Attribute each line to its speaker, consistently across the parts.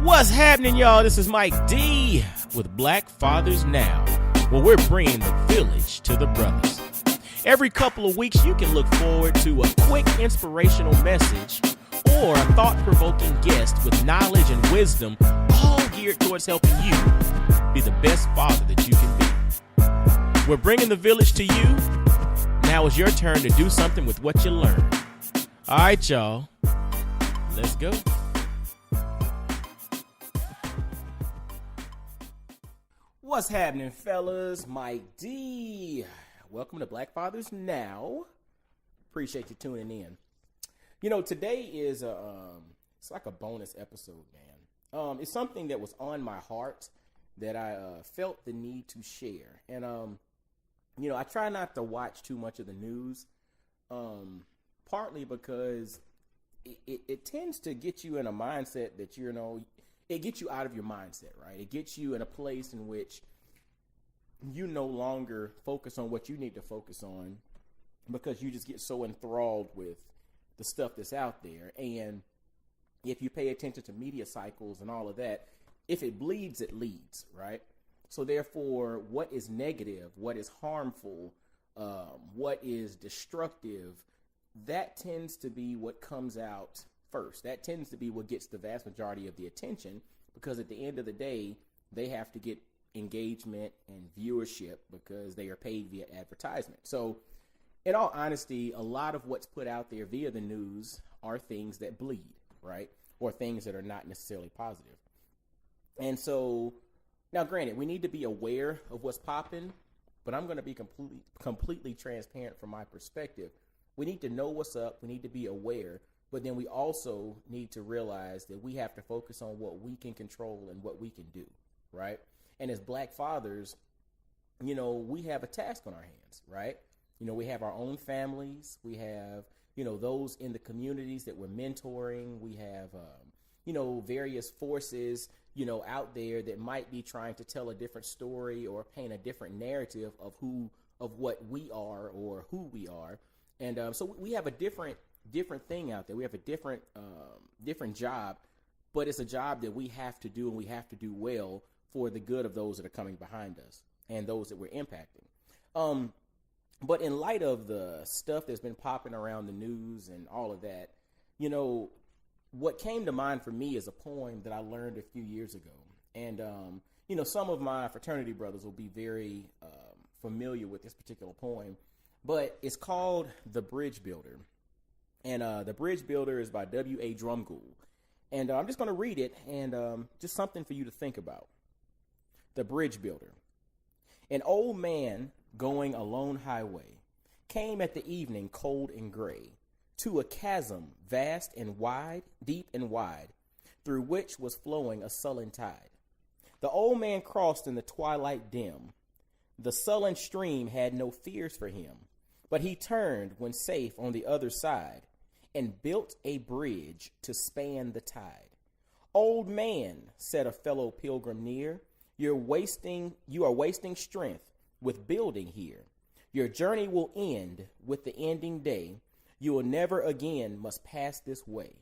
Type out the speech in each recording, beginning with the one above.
Speaker 1: What's happening, y'all? This is Mike D with Black Fathers Now, where we're bringing the village to the brothers. Every couple of weeks, you can look forward to a quick inspirational message or a thought-provoking guest with knowledge and wisdom, all geared towards helping you be the best father that you can be. We're bringing the village to you. Now it's your turn to do something with what you learned. All right, y'all. Let's go. What's happening, fellas? Mike D. Welcome to Black Fathers Now. Appreciate you tuning in. You know, today is it's like a bonus episode, man. It's something that was on my heart that I felt the need to share. And you know, I try not to watch too much of the news, partly because it tends to get you in a mindset that, you know, it gets you out of your mindset, right? It gets you in a place in which you no longer focus on what you need to focus on because you just get so enthralled with the stuff that's out there. And if you pay attention to media cycles and all of that, if it bleeds, it leads, right? So therefore, what is negative, what is harmful, what is destructive, that tends to be what comes out first. That tends to be what gets the vast majority of the attention, because at the end of the day, they have to get engagement and viewership because they are paid via advertisement. So in all honesty, a lot of what's put out there via the news are things that bleed, right? Or things that are not necessarily positive. And so now, granted, we need to be aware of what's popping, but I'm going to be completely transparent from my perspective. We need to know what's up. We need to be aware. But then we also need to realize that we have to focus on what we can control and what we can do, right? And as Black fathers, you know, we have a task on our hands, right? You know, we have our own families. We have, you know, those in the communities that we're mentoring. We have, you know, various forces, you know, out there that might be trying to tell a different story or paint a different narrative of what we are or who we are. And so we have a different thing out there. We have a different job, but it's a job that we have to do, and we have to do well for the good of those that are coming behind us and those that we're impacting. But in light of the stuff that's been popping around the news and all of that, you know, what came to mind for me is a poem that I learned a few years ago. And, you know, some of my fraternity brothers will be very familiar with this particular poem, but it's called The Bridge Builder. And The Bridge Builder is by W.A. Drumgoole. And I'm just going to read it, and just something for you to think about. The Bridge Builder. An old man going a lone highway came at the evening cold and gray to a chasm vast and wide, deep and wide, through which was flowing a sullen tide. The old man crossed in the twilight dim. The sullen stream had no fears for him, but he turned when safe on the other side and built a bridge to span the tide. Old man, said a fellow pilgrim near, you are wasting strength with building here. Your journey will end with the ending day. You will never again must pass this way.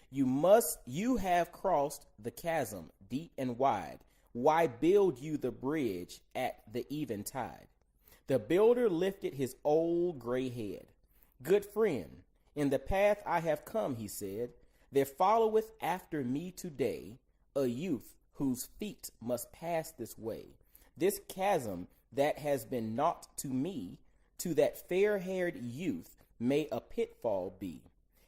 Speaker 1: You have crossed the chasm deep and wide. Why build you the bridge at the eventide? The builder lifted his old gray head. Good friend, in the path I have come, he said, there followeth after me today a youth whose feet must pass this way. This chasm that has been naught to me, to that fair-haired youth may a pitfall be.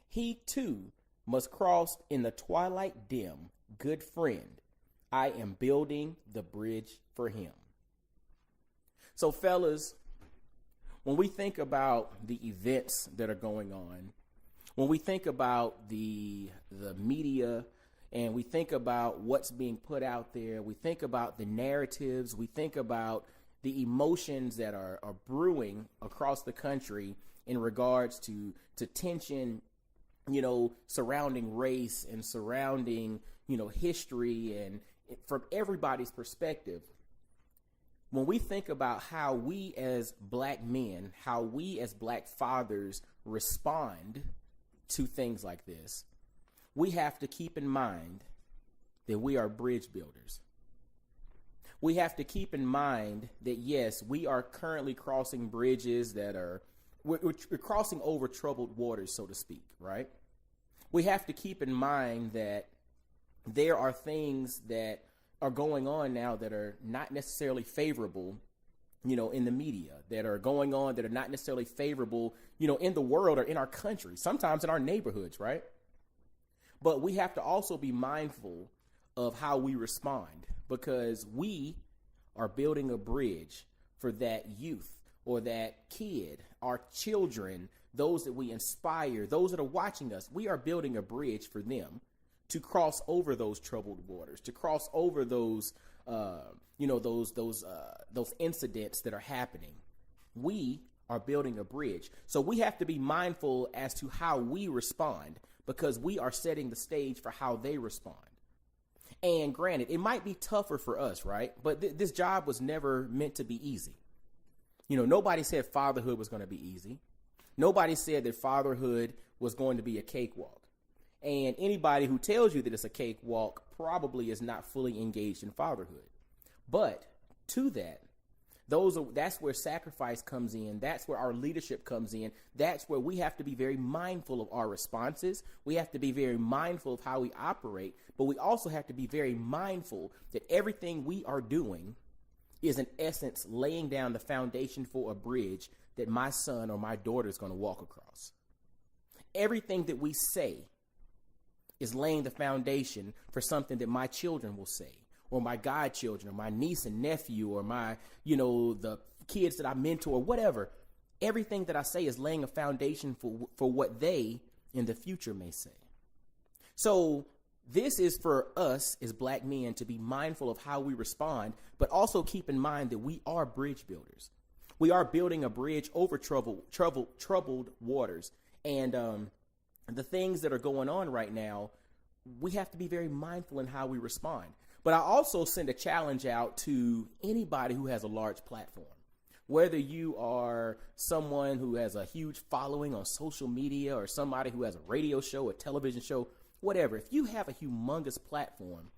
Speaker 1: He too must cross in the twilight dim. Good friend, I am building the bridge for him. So fellas, when we think about the events that are going on, when we think about the media, and we think about what's being put out there, we think about the narratives, we think about the emotions that are brewing across the country in regards to tension, you know, surrounding race and surrounding, you know, history, and from everybody's perspective. When we think about how we as Black men, how we as Black fathers respond to things like this, we have to keep in mind that we are bridge builders. We have to keep in mind that, yes, we are currently crossing bridges we're crossing over troubled waters, so to speak, right? We have to keep in mind that there are things that are going on now that are not necessarily favorable, in the media, that are going on that are not necessarily favorable, in the world or in our country, sometimes in our neighborhoods, right? But we have to also be mindful of how we respond, because we are building a bridge for that youth or that kid, our children, those that we inspire, those that are watching us. We are building a bridge for them to cross over those troubled waters, to cross over those incidents that are happening. We are building a bridge. So we have to be mindful as to how we respond, because we are setting the stage for how they respond. And granted, it might be tougher for us, right? But this job was never meant to be easy. Nobody said fatherhood was going to be easy. Nobody said that fatherhood was going to be a cakewalk. And anybody who tells you that it's a cakewalk probably is not fully engaged in fatherhood. But to that, that's where sacrifice comes in. That's where our leadership comes in. That's where we have to be very mindful of our responses. We have to be very mindful of how we operate, but we also have to be very mindful that everything we are doing is in essence laying down the foundation for a bridge that my son or my daughter is going to walk across. Everything that we say is laying the foundation for something that my children will say, or my godchildren, or my niece and nephew, or my, the kids that I mentor, or whatever. Everything that I say is laying a foundation for what they in the future may say. So this is for us as black men to be mindful of how we respond, but also keep in mind that we are bridge builders. We are building a bridge over troubled waters. And the things that are going on right now, we have to be very mindful in how we respond. But I also send a challenge out to anybody who has a large platform. Whether you are someone who has a huge following on social media, or somebody who has a radio show, a television show, whatever, if you have a humongous platform,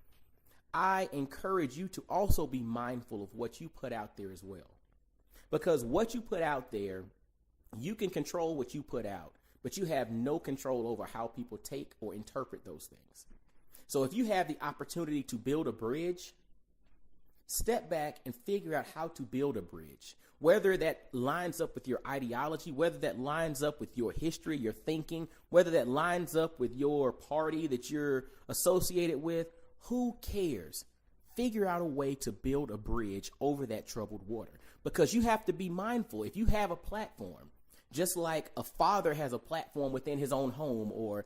Speaker 1: I encourage you to also be mindful of what you put out there as well. Because what you put out there, you can control what you put out, but you have no control over how people take or interpret those things. So if you have the opportunity to build a bridge, step back and figure out how to build a bridge, whether that lines up with your ideology, whether that lines up with your history, your thinking, whether that lines up with your party that you're associated with. Who cares? Figure out a way to build a bridge over that troubled water, because you have to be mindful. If you have a platform, just like a father has a platform within his own home, or,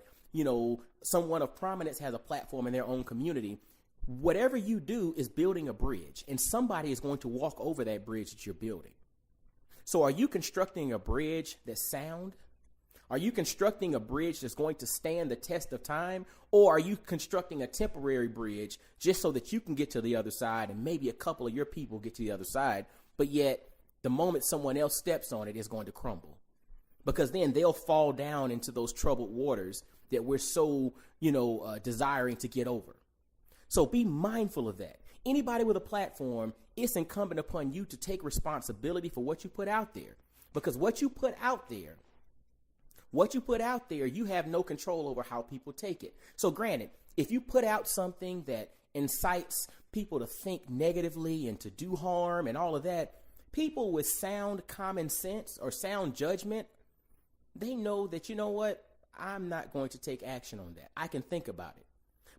Speaker 1: someone of prominence has a platform in their own community, whatever you do is building a bridge, and somebody is going to walk over that bridge that you're building. So are you constructing a bridge that's sound? Are you constructing a bridge that's going to stand the test of time? Or are you constructing a temporary bridge just so that you can get to the other side and maybe a couple of your people get to the other side, but yet the moment someone else steps on it is going to crumble? Because then they'll fall down into those troubled waters that we're so, desiring to get over. So be mindful of that. Anybody with a platform, it's incumbent upon you to take responsibility for what you put out there. Because what you put out there, you have no control over how people take it. So granted, if you put out something that incites people to think negatively and to do harm and all of that, people with sound common sense or sound judgment, they know that, I'm not going to take action on that. I can think about it.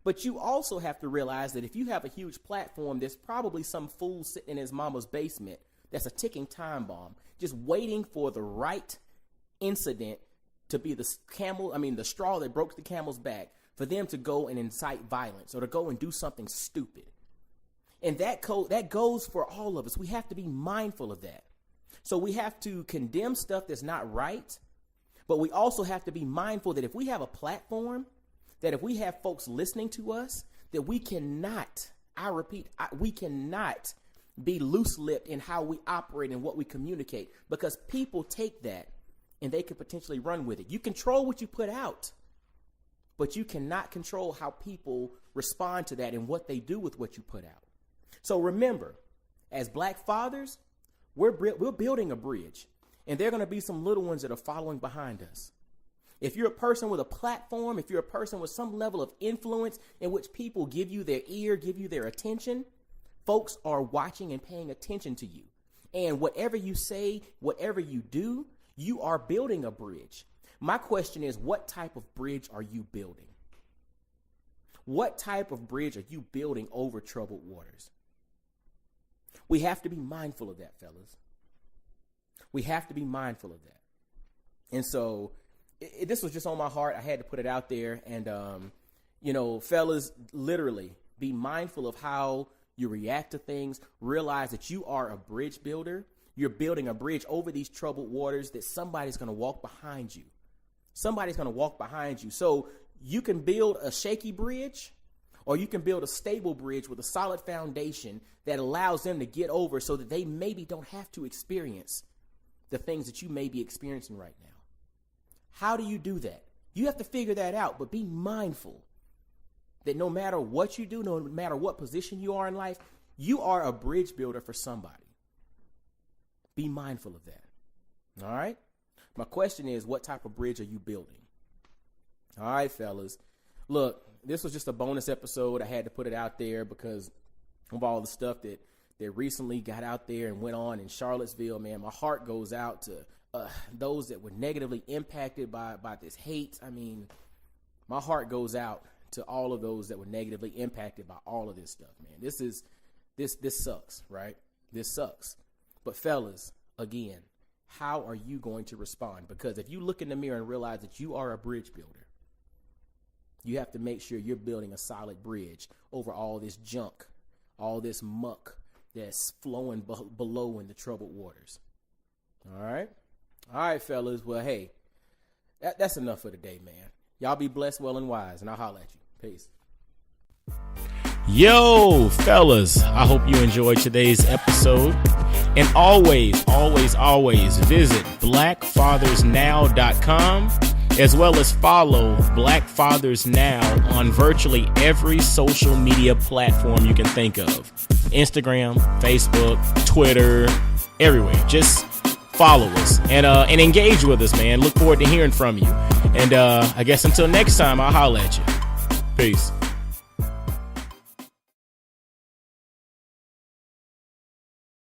Speaker 1: But you also have to realize that if you have a huge platform, there's probably some fool sitting in his mama's basement that's a ticking time bomb, just waiting for the right incident to be the straw that broke the camel's back, for them to go and incite violence or to go and do something stupid. And that goes for all of us. We have to be mindful of that. So we have to condemn stuff that's not right, but we also have to be mindful that if we have a platform, that if we have folks listening to us, that we cannot, we cannot be loose-lipped in how we operate and what we communicate, because people take that and they could potentially run with it. You control what you put out, but you cannot control how people respond to that and what they do with what you put out. So remember, as Black fathers, we're building a bridge, and there are going to be some little ones that are following behind us. If you're a person with a platform, if you're a person with some level of influence in which people give you their ear, give you their attention, folks are watching and paying attention to you. And whatever you say, whatever you do, you are building a bridge. My question is, what type of bridge are you building? What type of bridge are you building over troubled waters? We have to be mindful of that, fellas. We have to be mindful of that. And so this was just on my heart. I had to put it out there. And, fellas, literally be mindful of how you react to things. Realize that you are a bridge builder. You're building a bridge over these troubled waters that somebody's going to walk behind you. Somebody's going to walk behind you. So you can build a shaky bridge, or you can build a stable bridge with a solid foundation that allows them to get over so that they maybe don't have to experience the things that you may be experiencing right now. How do you do that? You have to figure that out, but be mindful that no matter what you do, no matter what position you are in life, you are a bridge builder for somebody. Be mindful of that. All right? My question is, what type of bridge are you building? All right, fellas. Look, this was just a bonus episode. I had to put it out there because of all the stuff that recently got out there and went on in Charlottesville. Man, my heart goes out to those that were negatively impacted by this hate. I mean, my heart goes out to all of those that were negatively impacted by all of this stuff, man. This sucks, right? This sucks. But fellas, again, how are you going to respond? Because if you look in the mirror and realize that you are a bridge builder, you have to make sure you're building a solid bridge over all this junk, all this muck that's flowing below in the troubled waters. All right? All right, fellas. Well, hey, that's enough for today, man. Y'all be blessed, well, and wise, and I'll holler at you. Peace.
Speaker 2: Yo, fellas, I hope you enjoyed today's episode. And always visit blackfathersnow.com, as well as follow Black Fathers Now on virtually every social media platform you can think of. Instagram, Facebook, Twitter, everywhere. Just follow us and engage with us, man. Look forward to hearing from you. And I guess until next time, I'll holler at you. Peace.